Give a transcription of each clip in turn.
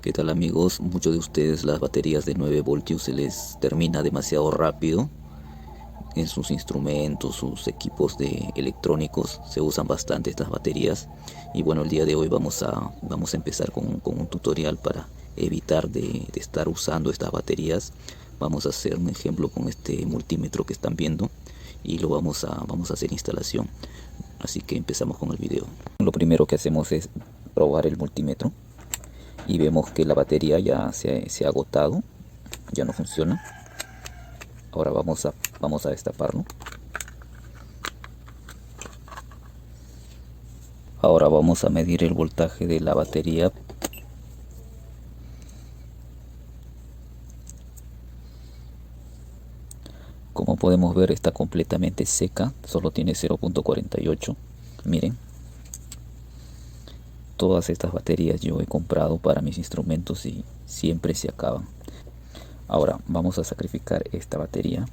¿Qué tal amigos? Muchos de ustedes las baterías de 9 voltios se les termina demasiado rápido en sus instrumentos, sus equipos de electrónicos. Se usan bastante estas baterías y bueno, el día de hoy vamos a empezar con un tutorial para evitar de estar usando estas baterías. Vamos a hacer un ejemplo con este multímetro que están viendo y vamos a hacer instalación. Así que empezamos con el video. Lo primero que hacemos es probar el multímetro y vemos que la batería ya se ha agotado, ya no funciona. Ahora vamos a destaparlo. Ahora vamos a medir el voltaje de la batería. Como podemos ver, está completamente seca, solo tiene 0.48. Miren, todas estas baterías yo he comprado para mis instrumentos y siempre se acaban. Ahora vamos a sacrificar esta batería,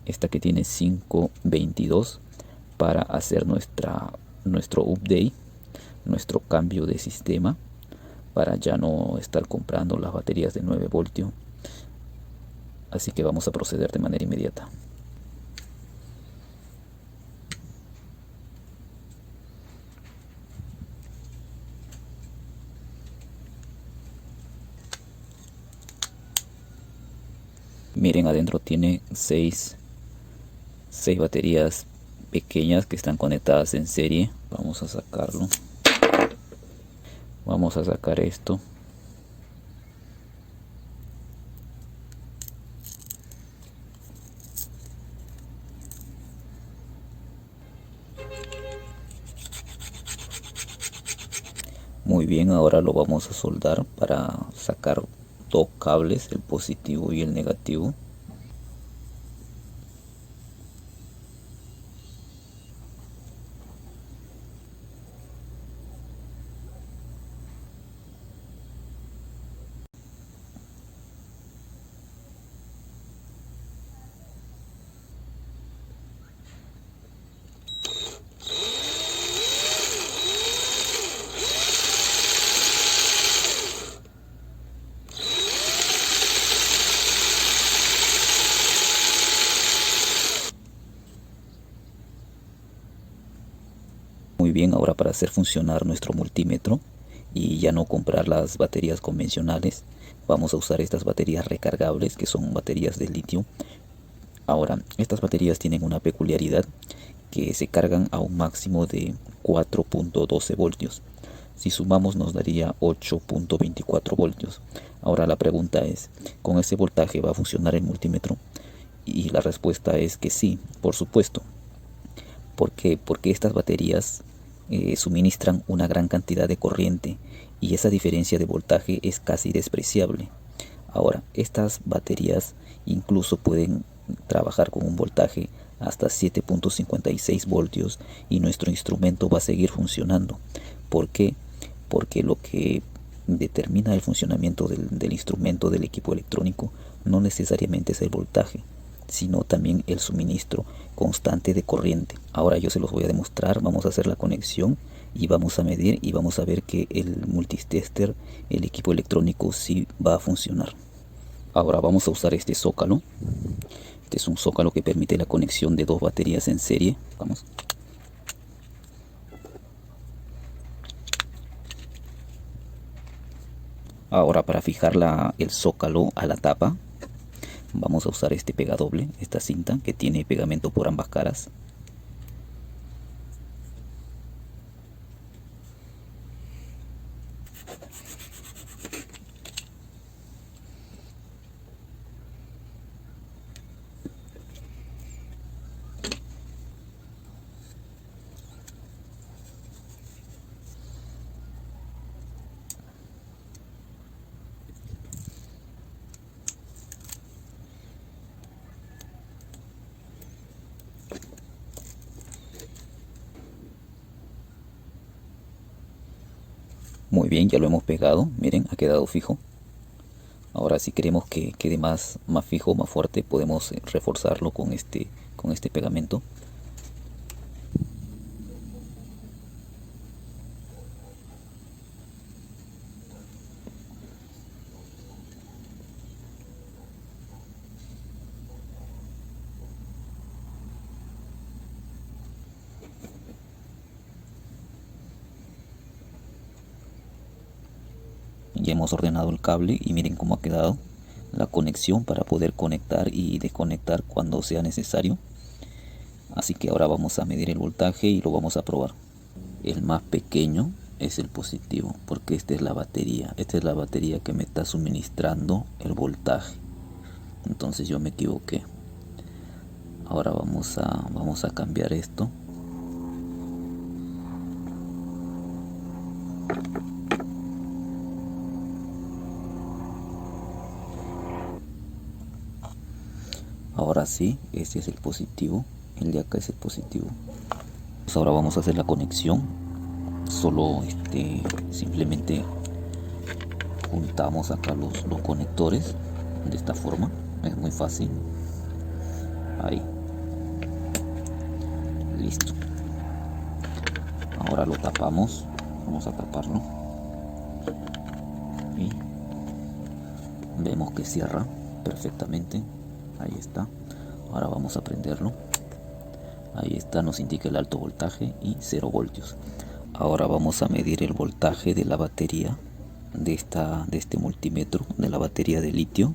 esta que tiene 522, para hacer nuestro update, nuestro cambio de sistema, para ya no estar comprando las baterías de 9 voltios. Así que vamos a proceder de manera inmediata. Miren, adentro tiene 6 baterías pequeñas que están conectadas en serie. Vamos a sacarlo. Vamos a sacar esto. Muy bien, ahora lo vamos a soldar para sacar dos cables, el positivo y el negativo. Muy bien, ahora para hacer funcionar nuestro multímetro y ya no comprar las baterías convencionales, vamos a usar estas baterías recargables, que son baterías de litio. Ahora, estas baterías tienen una peculiaridad, que se cargan a un máximo de 4.12 voltios. Si sumamos nos daría 8.24 voltios. Ahora la pregunta es, ¿con ese voltaje va a funcionar el multímetro? Y la respuesta es que sí, por supuesto. ¿Por qué? Porque estas baterías suministran una gran cantidad de corriente y esa diferencia de voltaje es casi despreciable. Ahora, estas baterías incluso pueden trabajar con un voltaje hasta 7.56 voltios y nuestro instrumento va a seguir funcionando. ¿Por qué? Porque lo que determina el funcionamiento del instrumento, del equipo electrónico, no necesariamente es el voltaje, sino también el suministro constante de corriente. Ahora yo se los voy a demostrar. Vamos a hacer la conexión y vamos a medir y vamos a ver que el multitester, el equipo electrónico, sí va a funcionar. Ahora vamos a usar este zócalo. Este es un zócalo que permite la conexión de dos baterías en serie. Vamos. Ahora para fijar el zócalo a la tapa, vamos a usar este pegadoble, esta cinta que tiene pegamento por ambas caras. Muy bien, ya lo hemos pegado. Miren, ha quedado fijo. Ahora si queremos que quede más fijo, más fuerte, podemos reforzarlo con este pegamento. Ya hemos ordenado el cable y miren cómo ha quedado la conexión para poder conectar y desconectar cuando sea necesario. Así que ahora vamos a medir el voltaje y lo vamos a probar. El más pequeño es el positivo, porque esta es la batería. Esta es la batería que me está suministrando el voltaje. Entonces yo me equivoqué. Ahora vamos a cambiar esto. Ahora sí, este es el positivo. El de acá es el positivo. Pues ahora vamos a hacer la conexión. Solo simplemente juntamos acá los conectores de esta forma. Es muy fácil. Ahí. Listo. Ahora lo tapamos. Vamos a taparlo. Y vemos que cierra perfectamente. Ahí está. Ahora vamos a prenderlo. Ahí está, nos indica el alto voltaje y 0 voltios. Ahora vamos a medir el voltaje de la batería de este multímetro, de la batería de litio,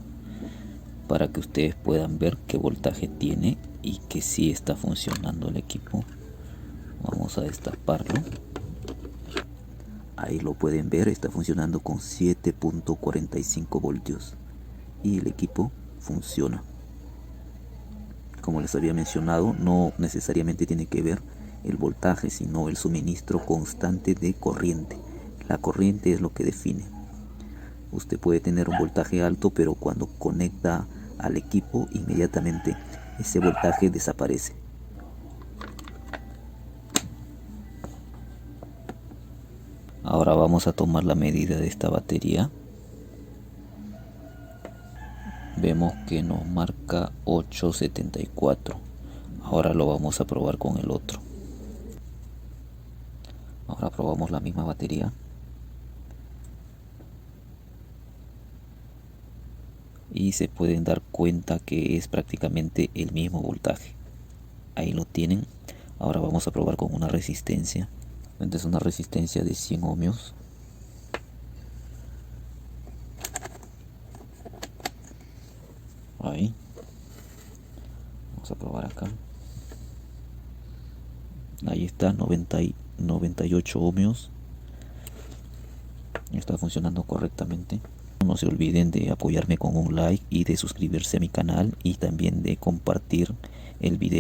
para que ustedes puedan ver qué voltaje tiene y que sí está funcionando el equipo. Vamos a destaparlo. Ahí lo pueden ver, está funcionando con 7.45 voltios y el equipo funciona. Como les había mencionado, no necesariamente tiene que ver el voltaje, sino el suministro constante de corriente. La corriente es lo que define. Usted puede tener un voltaje alto, pero cuando conecta al equipo, inmediatamente ese voltaje desaparece. Ahora vamos a tomar la medida de esta batería. Vemos que nos marca 874. Ahora lo vamos a probar con el otro. Ahora probamos la misma batería. Y se pueden dar cuenta que es prácticamente el mismo voltaje. Ahí lo tienen. Ahora vamos a probar con una resistencia. Esta es una resistencia de 100 ohmios. Ahí. Vamos a probar acá. Ahí está, 98 ohmios. Está funcionando correctamente. No se olviden de apoyarme con un like y de suscribirse a mi canal y también de compartir el video.